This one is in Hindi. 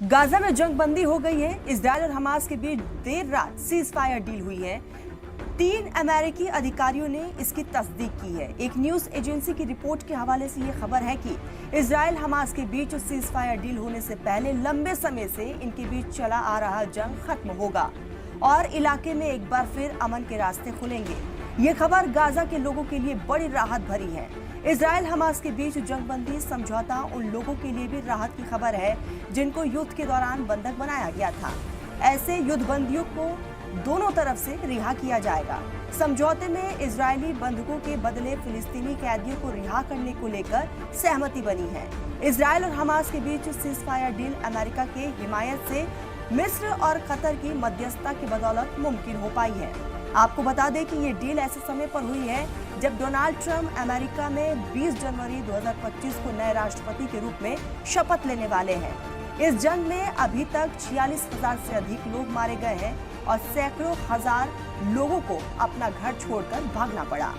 गाजा में जंगबंदी हो गई है। इजरायल और हमास के बीच देर रात सीज फायर डील हुई है। 3 अमेरिकी अधिकारियों ने इसकी तस्दीक की है। एक न्यूज एजेंसी की रिपोर्ट के हवाले से ये खबर है कि इजरायल हमास के बीच सीज फायर डील होने से पहले लंबे समय से इनके बीच चला आ रहा जंग खत्म होगा और इलाके में एक बार फिर अमन के रास्ते खुलेंगे। ये खबर गाजा के लोगों के लिए बड़ी राहत भरी है। इजरायल हमास के बीच जंगबंदी समझौता उन लोगों के लिए भी राहत की खबर है जिनको युद्ध के दौरान बंधक बनाया गया था। ऐसे युद्धबंदियों को दोनों तरफ से रिहा किया जाएगा। समझौते में इजरायली बंधकों के बदले फिलिस्तीनी कैदियों को रिहा करने को लेकर सहमति बनी है। इजरायल और हमास के बीच सीजफायर डील अमेरिका के हिमायत से मिस्र और कतर की मध्यस्थता की बदौलत मुमकिन हो पाई है। आपको बता दें कि ये डील ऐसे समय पर हुई है जब डोनाल्ड ट्रंप अमेरिका में 20 जनवरी 2025 को नए राष्ट्रपति के रूप में शपथ लेने वाले हैं। इस जंग में अभी तक 46,000 से अधिक लोग मारे गए हैं और सैकड़ों हजार लोगों को अपना घर छोड़कर भागना पड़ा।